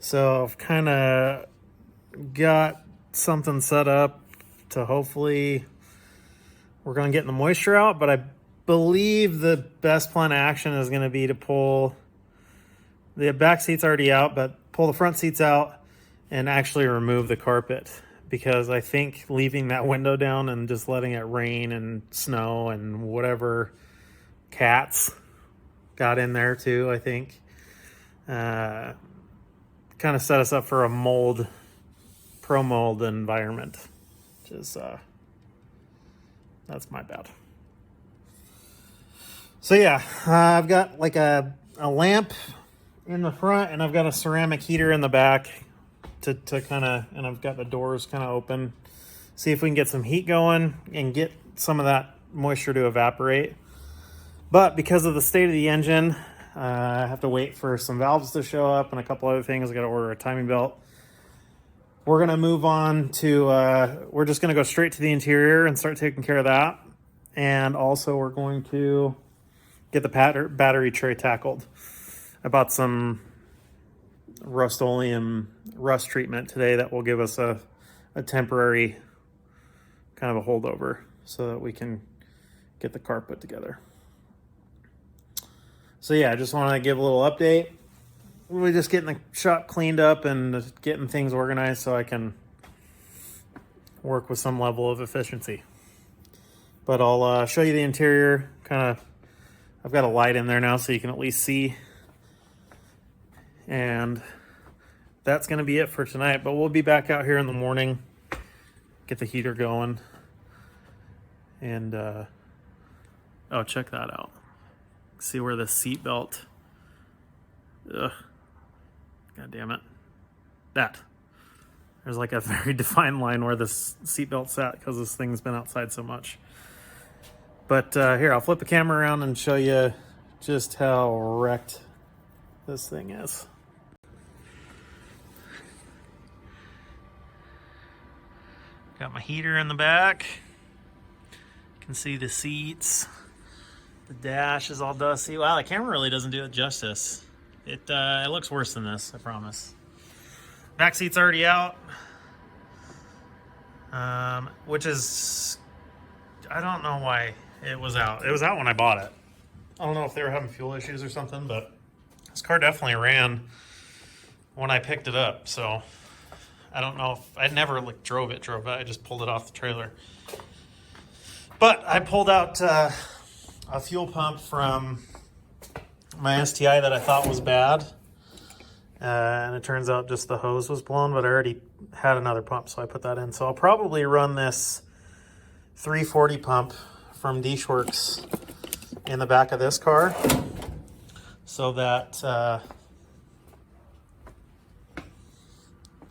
So I've kind of got something set up to hopefully we're going to get the moisture out, but I believe the best plan of action is going to be to pull the back seats already out, but pull the front seats out and actually remove the carpet, because I think leaving that window down and just letting it rain and snow and whatever cats got in there too, I think kind of set us up for a pro mold environment, which is that's my bad. So yeah, I've got like a lamp in the front, and I've got a ceramic heater in the back to kind of, and I've got the doors kind of open. See if we can get some heat going and get some of that moisture to evaporate. But because of the state of the engine, I have to wait for some valves to show up and a couple other things. I got to order a timing belt. We're going to move on to, we're just going to go straight to the interior and start taking care of that. And also we're going to get the battery tray tackled. I bought some Rust-Oleum rust treatment today that will give us a temporary kind of a holdover so that we can get the car put together. So yeah, I just want to give a little update. We're just getting the shop cleaned up and getting things organized so I can work with some level of efficiency. But I'll show you the interior. I've got a light in there now so you can at least see. And that's going to be it for tonight. But we'll be back out here in the morning, get the heater going. And, oh, check that out. See where the seat belt, ugh, god damn it, there's like a very defined line where this seat belt's at because this thing's been outside so much. But here, I'll flip the camera around and show you just how wrecked this thing is. Got my heater in the back. You can see the seats. The dash is all dusty. Wow, the camera really doesn't do it justice. It looks worse than this, I promise. Back seat's already out. Which is, I don't know why it was out. It was out when I bought it. I don't know if they were having fuel issues or something, but this car definitely ran when I picked it up. So I don't know if I never drove it. I just pulled it off the trailer. But I pulled out a fuel pump from my STI that I thought was bad, and it turns out just the hose was blown, but I already had another pump, so I put that in. So I'll probably run this 340 pump from WRX in the back of this car so that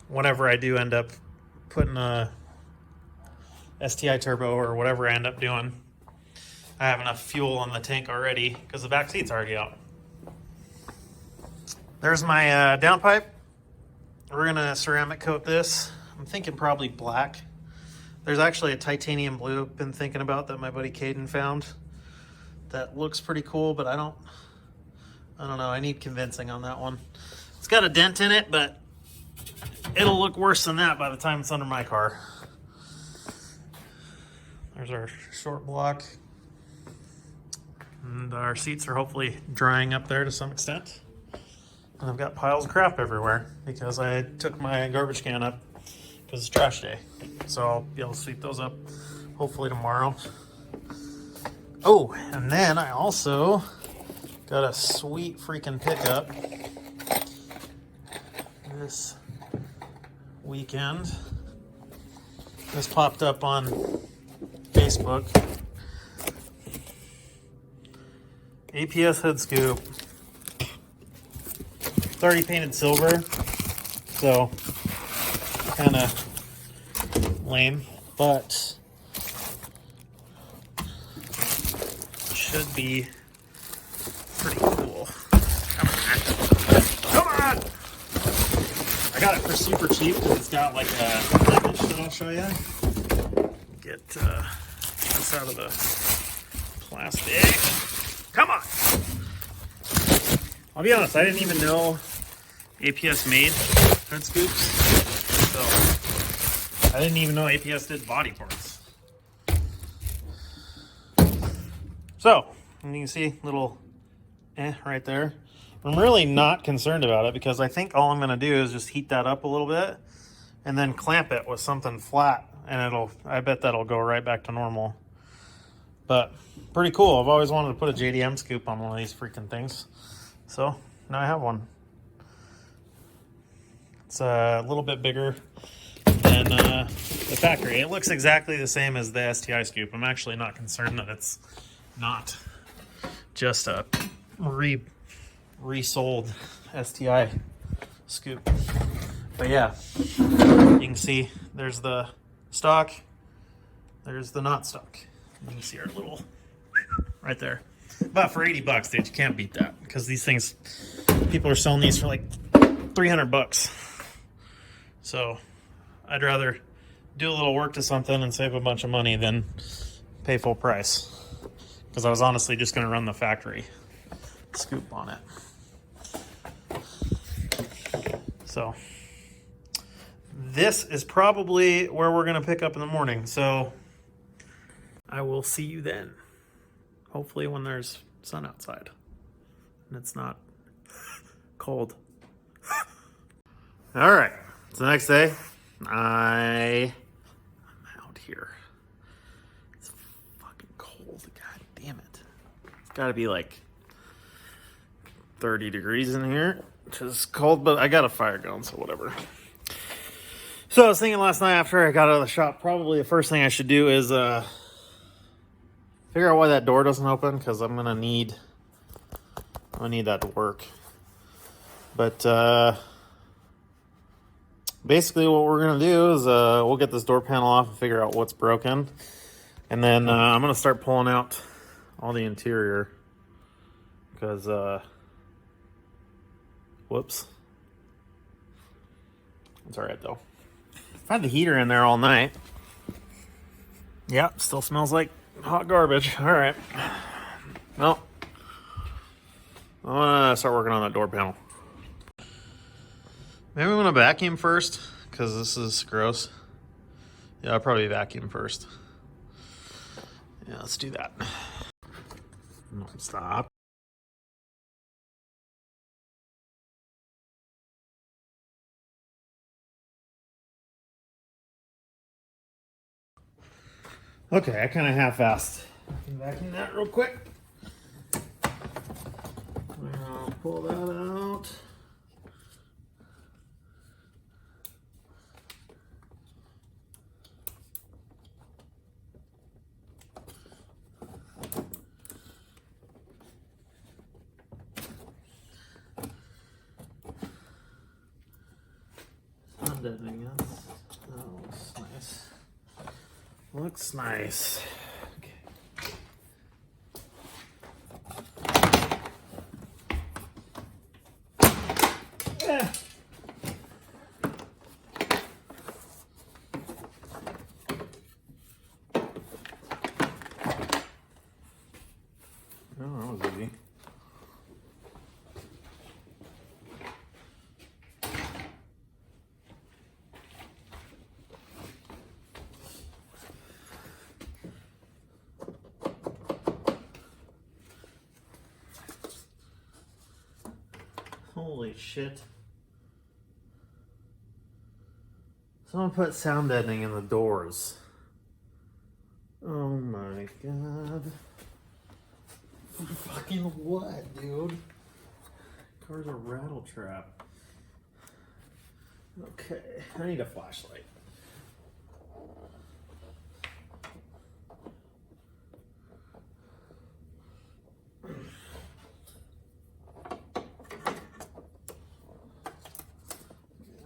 whenever I do end up putting a STI turbo or whatever I end up doing, I have enough fuel in the tank already because the back seat's already out. There's my downpipe. We're gonna ceramic coat this. I'm thinking probably black. There's actually a titanium blue I've been thinking about that my buddy Caden found. That looks pretty cool, but I don't know. I need convincing on that one. It's got a dent in it, but it'll look worse than that by the time it's under my car. There's our short block. And our seats are hopefully drying up there to some extent. And I've got piles of crap everywhere because I took my garbage can up because it's trash day. So I'll be able to sweep those up hopefully tomorrow. Oh, and then I also got a sweet freaking pickup this weekend. This popped up on Facebook. APS hood scoop. It's already painted silver, so kind of lame, but should be pretty cool. Come on! I got it for super cheap because it's got like a image that I'll show you. Get this out of the plastic. Come on! I'll be honest, I didn't even know APS made hood scoops. So I didn't even know APS did body parts. So, and you can see little right there. I'm really not concerned about it because I think all I'm going to do is just heat that up a little bit and then clamp it with something flat, and I bet that'll go right back to normal. But pretty cool. I've always wanted to put a JDM scoop on one of these freaking things. So now I have one. It's a little bit bigger than the factory. It looks exactly the same as the STI scoop. I'm actually not concerned that it's not just a resold STI scoop. But yeah, you can see there's the stock, there's the not stock. You can see our little right there. But for 80 bucks, dude, you can't beat that, because these things, people are selling these for like 300 bucks. So I'd rather do a little work to something and save a bunch of money than pay full price, because I was honestly just going to run the factory scoop on it. So this is probably where we're going to pick up in the morning. So I will see you then. Hopefully when there's sun outside and it's not cold. All right, it's the next day. I'm out here. It's fucking cold. God damn it. It's got to be like 30 degrees in here, which is cold, but I got a fire going, so whatever. So I was thinking last night after I got out of the shop, probably the first thing I should do is figure out why that door doesn't open, because I'm gonna need that to work. But basically what we're gonna do is we'll get this door panel off and figure out what's broken, and then I'm gonna start pulling out all the interior, because whoops, it's all right though. I've had the heater in there all night. Yeah, still smells like hot garbage. All right. Well, I'm gonna start working on that door panel. Maybe I'm gonna vacuum first, because this is gross. Yeah, I'll probably vacuum first. Yeah, let's do that. Stop. Okay, I kind of half-assed. Vacuum that real quick. I'll pull that out. Not deadening it. That looks nice. Looks nice. Okay. Yeah. Oh, that was easy. Holy shit. Someone put sound deadening in the doors. Oh my god. Fucking what, dude? Car's a rattle trap. Okay, I need a flashlight.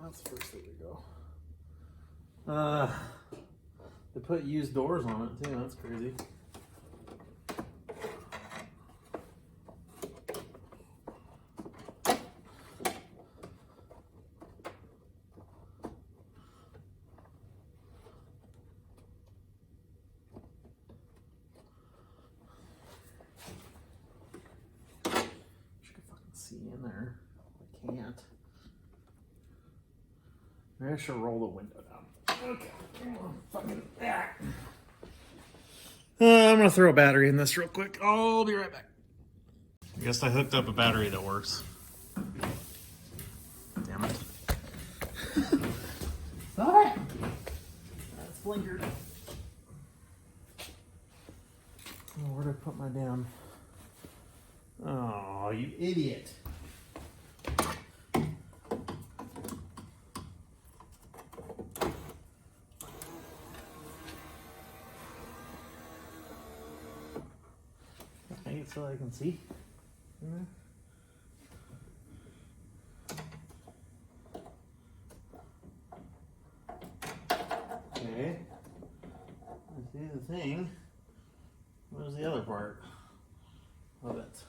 That's the first way to go. They put used doors on it too, that's crazy. See in there. I can't. Maybe I should roll the window down. Okay. Fucking. I'm gonna throw a battery in this real quick. I'll be right back. I guess I hooked up a battery that works. Damn it. Stop it! That's blinkered. Oh, where'd I put my damn... Oh, you idiot. Make it so I can see. Okay. I see the thing. Where's the other part of it?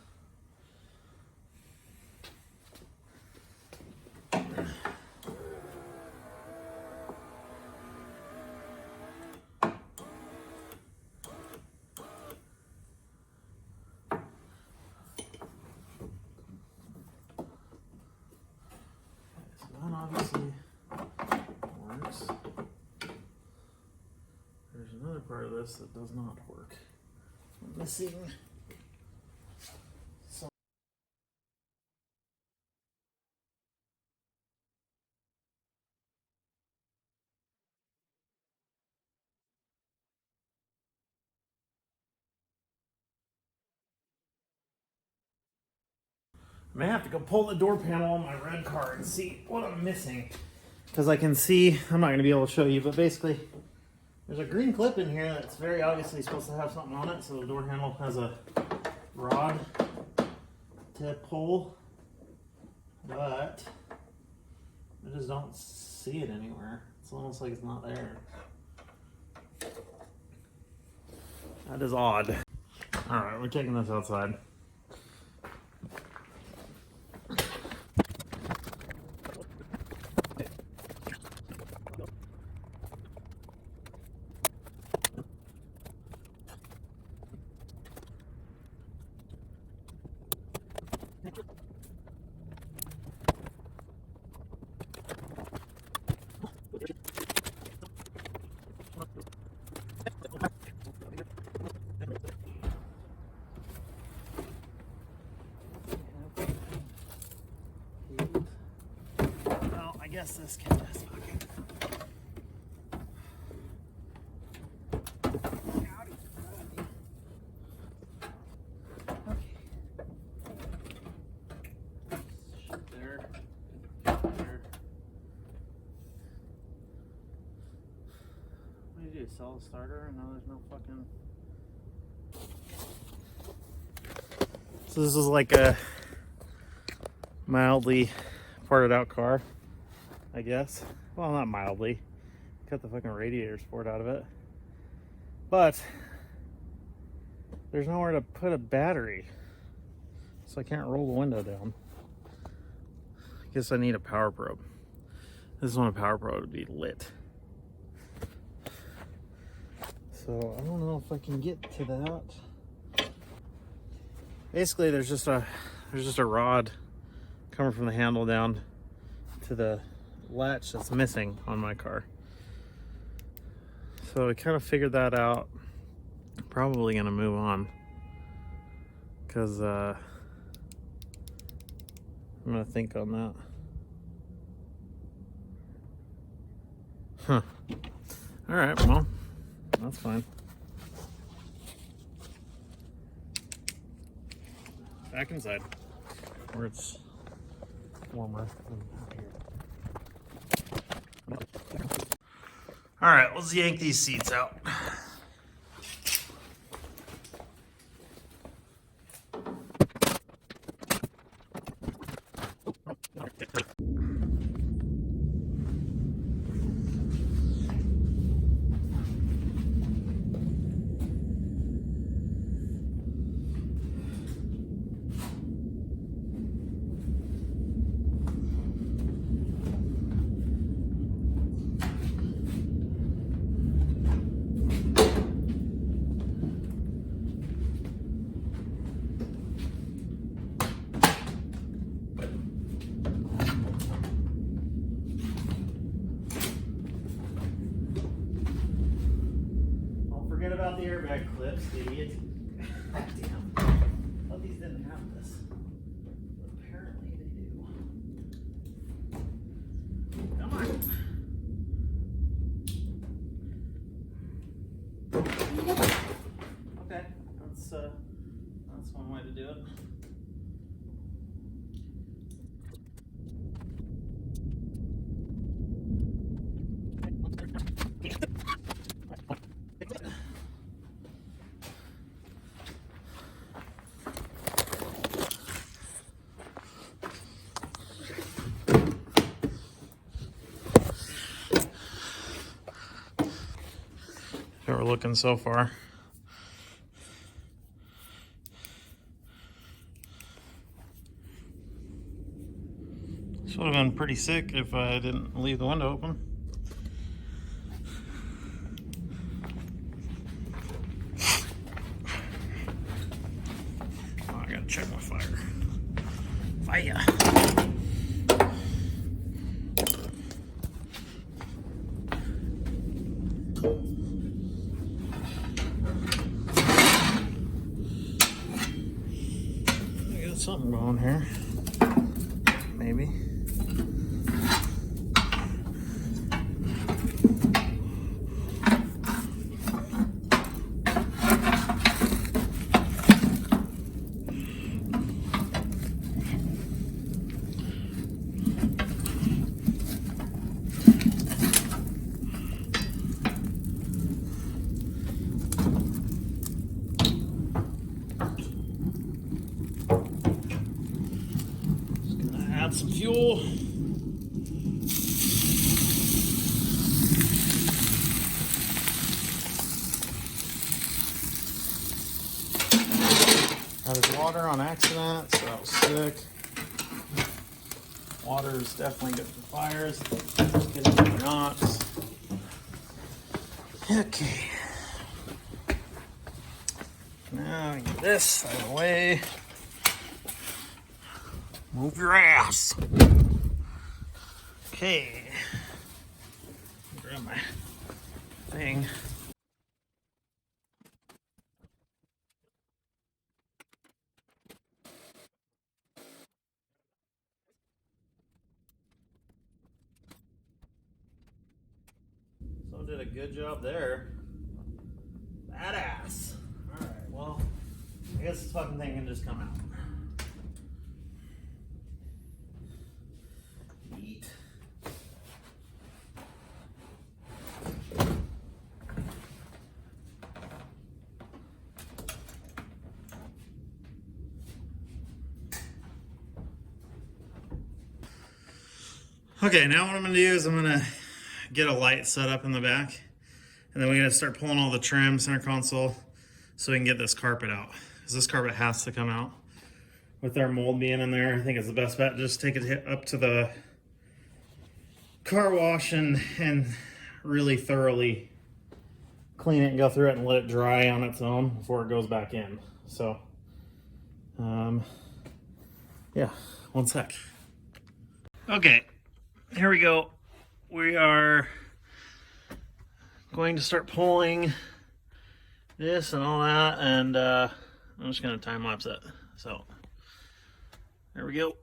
Obviously works. There's another part of this that does not work. I'm missing. So I may have to go pull the door panel on my red car and see what I'm missing. Because I can see, I'm not going to be able to show you, but basically there's a green clip in here that's very obviously supposed to have something on it. So the door handle has a rod to pull, but I just don't see it anywhere. It's almost like it's not there. That is odd. All right, we're taking this outside. Well, I guess this can just fucking. Sell the starter and now there's no fucking. So this is like a mildly parted out car, I guess. Well, not mildly. Cut the fucking radiator sport out of it. But there's nowhere to put a battery. So I can't roll the window down. I guess I need a power probe. This is when a power probe would be lit. So I don't know if I can get to that. Basically, there's just a rod coming from the handle down to the latch that's missing on my car. So I kind of figured that out. I'm probably gonna move on because I'm gonna think on that. Huh. All right. Well. That's fine. Back inside, where it's warmer than out here. All right, let's yank these seats out. out the airbag clips, idiot. Damn. I thought these didn't have this. But apparently they do. Come on. Okay, that's one way to do it. How we're looking so far. This would have been pretty sick if I didn't leave the window open. Oh, I gotta check my fire. Fire. I got something going here. Maybe. Add some fuel. Added water on accident, so that was sick. Water is definitely good for fires. Just get into the knots. Okay. Now get this out of the way. Move your ass. Okay. Grab my thing. Someone did a good job there. Badass. Alright, well, I guess this fucking thing can just come out. Eat. Okay, now what I'm going to do is I'm going to get a light set up in the back, and then we're going to start pulling all the trim, center console, so we can get this carpet out. Because this carpet has to come out. With our mold being in there, I think it's the best bet. Just take it up to the car wash and really thoroughly clean it and go through it and let it dry on its own before it goes back in. So, yeah, one sec. Okay, here we go. We are going to start pulling this and all that, and I'm just going to time lapse it. So, there we go.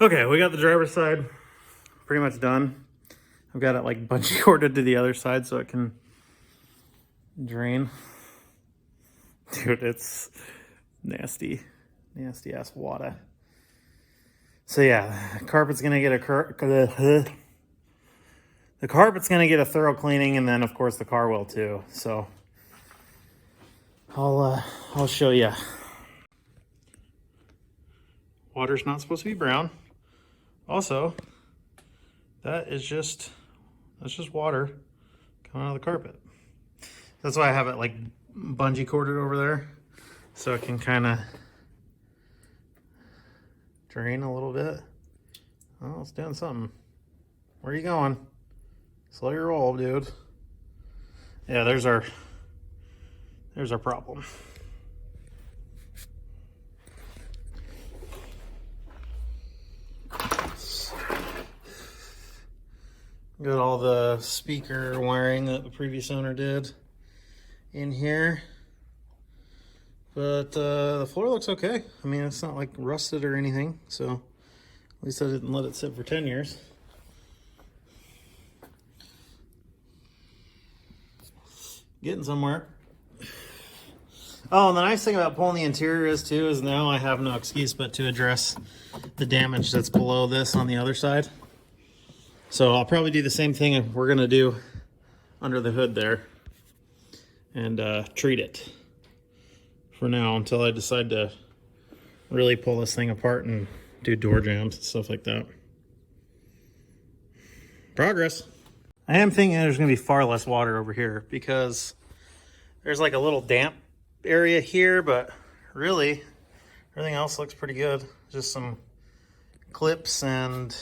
Okay, we got the driver's side pretty much done. I've got it like bungee corded to the other side so it can drain. Dude, it's nasty ass water. So yeah, the carpet's gonna get a thorough cleaning, and then of course the car will too. So I'll show you. Water's not supposed to be brown. Also, that's just water coming out of the carpet. That's why I have it like bungee corded over there, so it can kind of drain a little bit. Oh, it's doing something. Where are you going? Slow your roll, dude. Yeah, there's our problem. Got all the speaker wiring that the previous owner did in here. But the floor looks okay. I mean, it's not like rusted or anything, so at least I didn't let it sit for 10 years. Getting somewhere. Oh, and the nice thing about pulling the interior is now I have no excuse but to address the damage that's below this on the other side. So I'll probably do the same thing we're gonna do under the hood there and treat it for now until I decide to really pull this thing apart and do door jambs and stuff like that. Progress. I am thinking there's gonna be far less water over here because there's like a little damp area here, but really everything else looks pretty good. Just some clips and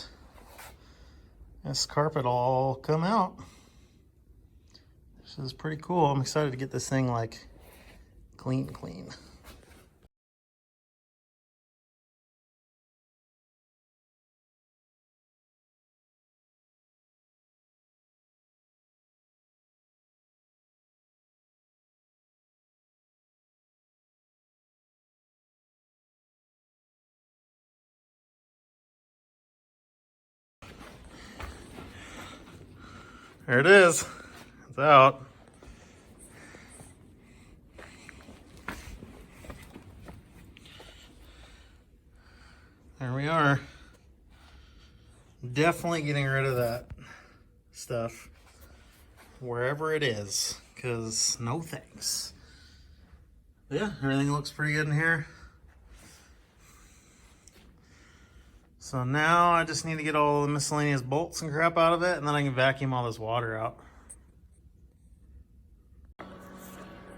this carpet will all come out. This is pretty cool. I'm excited to get this thing like clean. There it is. It's out. There we are. Definitely getting rid of that stuff wherever it is, because no thanks. Yeah, everything looks pretty good in here. So now I just need to get all the miscellaneous bolts and crap out of it, and then I can vacuum all this water out.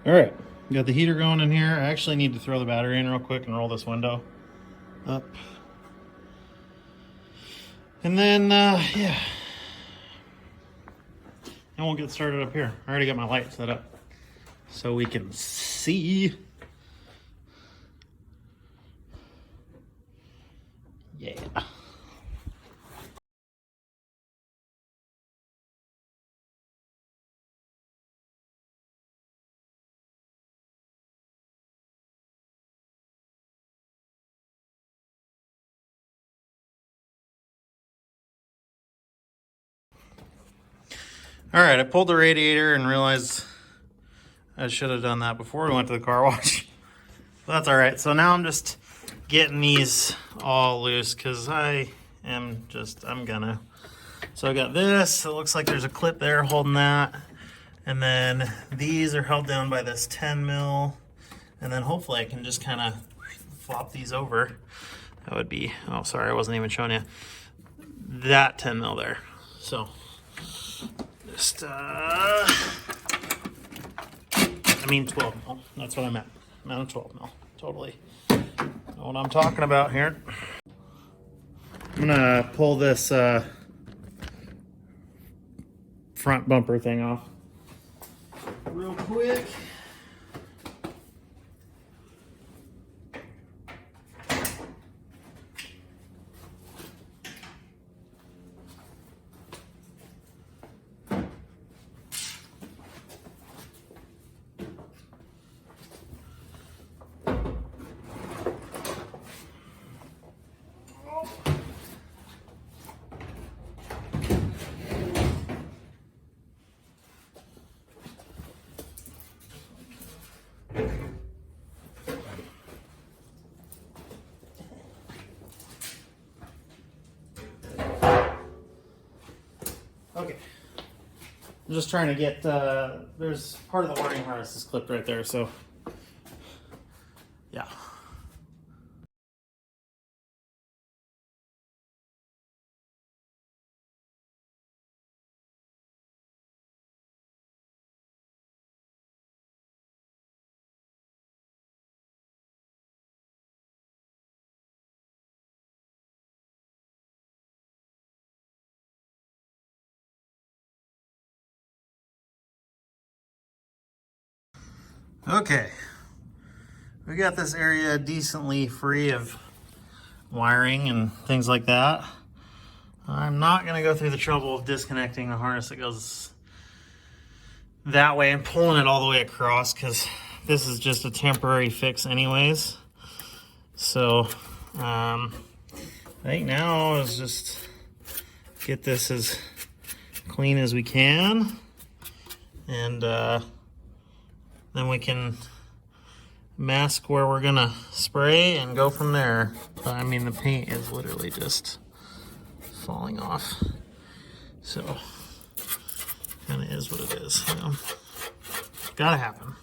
All right, got the heater going in here. I actually need to throw the battery in real quick and roll this window up. And then, yeah. And we'll get started up here. I already got my light set up so we can see. Yeah. All right, I pulled the radiator and realized I should have done that before we went to the car wash. But that's all right. So now I'm just getting these all loose because I'm gonna. So I got this. It looks like there's a clip there holding that. And then these are held down by this 10 mil. And then hopefully I can just kind of flop these over. That would be, oh, sorry, I wasn't even showing you that 10 mil there. So just, I mean 12 mil. That's what I meant. I meant 12 mil. Totally know what I'm talking about here. I'm gonna pull this front bumper thing off real quick. Okay. I'm just trying to get, there's part of the wiring harness is clipped right there, so yeah. Okay, we got this area decently free of wiring and things like that. I'm not going to go through the trouble of disconnecting the harness that goes that way and pulling it all the way across, because this is just a temporary fix anyways. So I think now is just get this as clean as we can, and then we can mask where we're gonna spray and go from there. But I mean, the paint is literally just falling off, so kind of is what it is, you know. Gotta happen.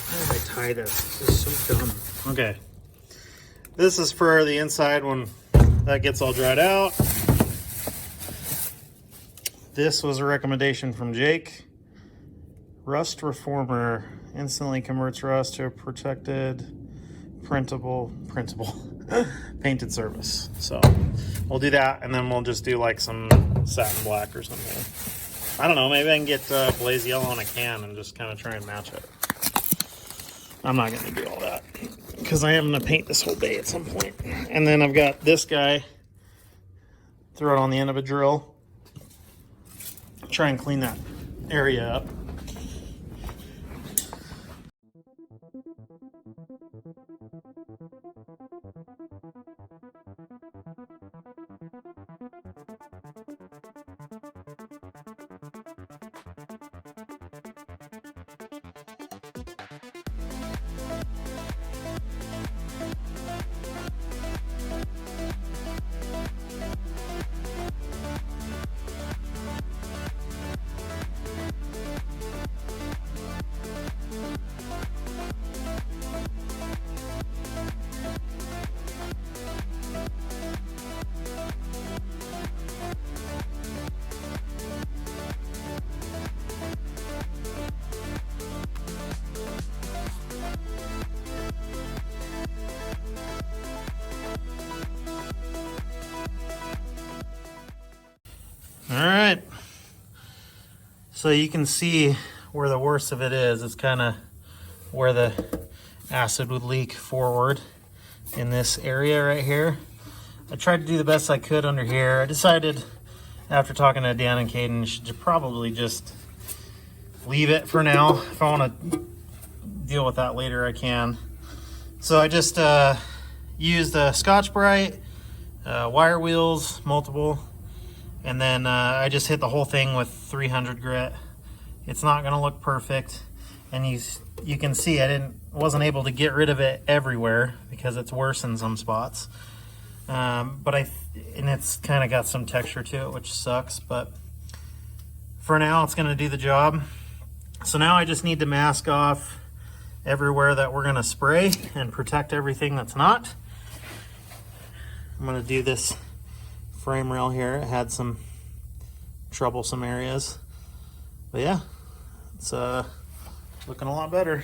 How did I tie this? This is so dumb. Okay. This is for the inside when that gets all dried out. This was a recommendation from Jake. Rust Reformer instantly converts rust to a protected, printable painted surface. So we'll do that, and then we'll just do like some satin black or something. I don't know, maybe I can get blaze yellow on a can and just kind of try and match it. I'm not going to do all that because I am going to paint this whole bay at some point. And then I've got this guy, throw it on the end of a drill, try and clean that area up. All right, so you can see where the worst of it is. It's kind of where the acid would leak forward in this area right here. I tried to do the best I could under here. I decided after talking to Dan and Caden, should probably just leave it for now. If I want to deal with that later, I can. So I just used a Scotch-Brite, wire wheels, multiple, and then I just hit the whole thing with 300 grit. It's not going to look perfect, and you can see I wasn't able to get rid of it everywhere because it's worse in some spots. And it's kind of got some texture to it, which sucks, but for now it's going to do the job. So now I just need to mask off everywhere that we're going to spray and protect everything that's not. I'm going to do this frame rail here. It had some troublesome areas, but yeah, it's looking a lot better.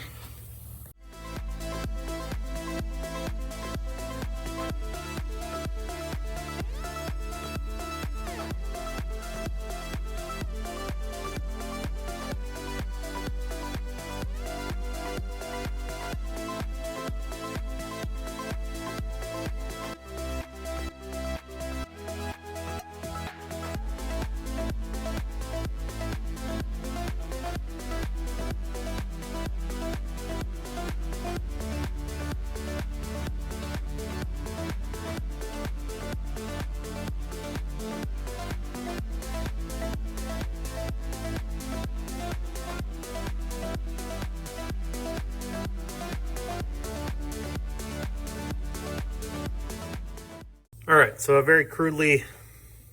All right, so I very crudely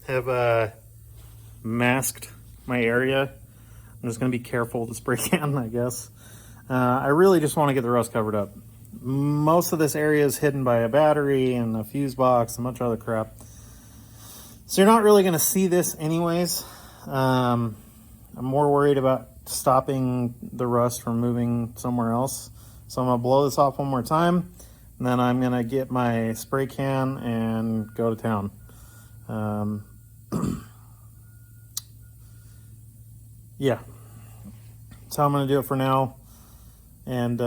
have masked my area. I'm just gonna be careful with the spray can, I guess. I really just wanna get the rust covered up. Most of this area is hidden by a battery and a fuse box and a bunch of other crap. So you're not really gonna see this anyways. I'm more worried about stopping the rust from moving somewhere else. So I'm gonna blow this off one more time, And then I'm gonna get my spray can and go to town. Yeah, that's how I'm gonna do it for now, and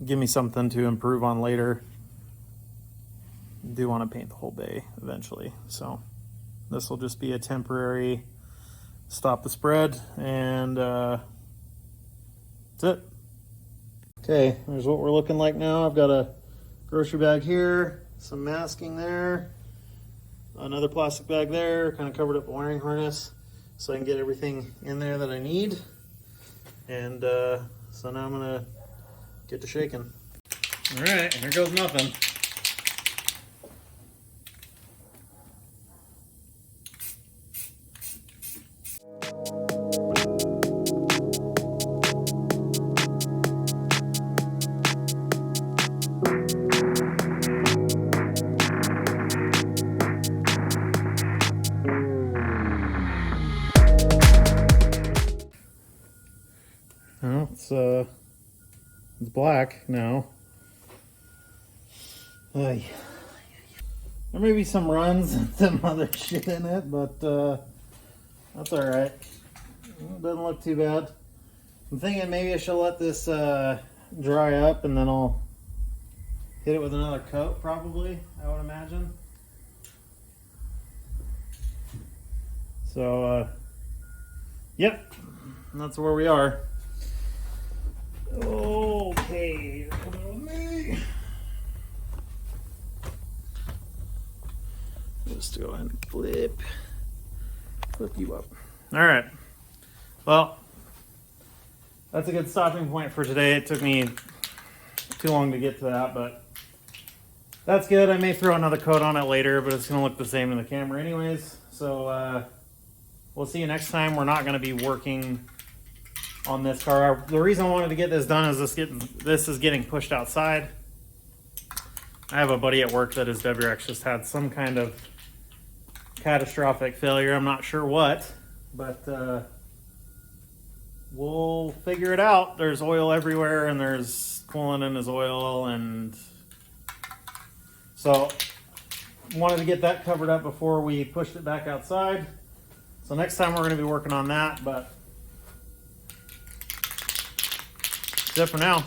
give me something to improve on later. Do want to paint the whole bay eventually, so this will just be a temporary stop the spread, and that's it. Okay, there's what we're looking like now. I've got a grocery bag here, some masking there, another plastic bag there, kind of covered up the wiring harness so I can get everything in there that I need. And so now I'm gonna get to shaking. All right, here goes nothing. Well, it's black now. There may be some runs and some other shit in it, but that's all right. It doesn't look too bad. I'm thinking maybe I should let this dry up and then I'll hit it with another coat, probably, I would imagine. So, yep, that's where we are. Okay, you're coming with me. Just go ahead and flip you up. All right. Well, that's a good stopping point for today. It took me too long to get to that, but that's good. I may throw another coat on it later, but it's going to look the same in the camera anyways. So we'll see you next time. We're not going to be working on this car. The reason I wanted to get this done is this is getting pushed outside. I have a buddy at work that his WRX just had some kind of catastrophic failure. I'm not sure what, but we'll figure it out. There's oil everywhere and there's coolant in his oil, and so wanted to get that covered up before we pushed it back outside. So next time we're going to be working on that, but that's it for now.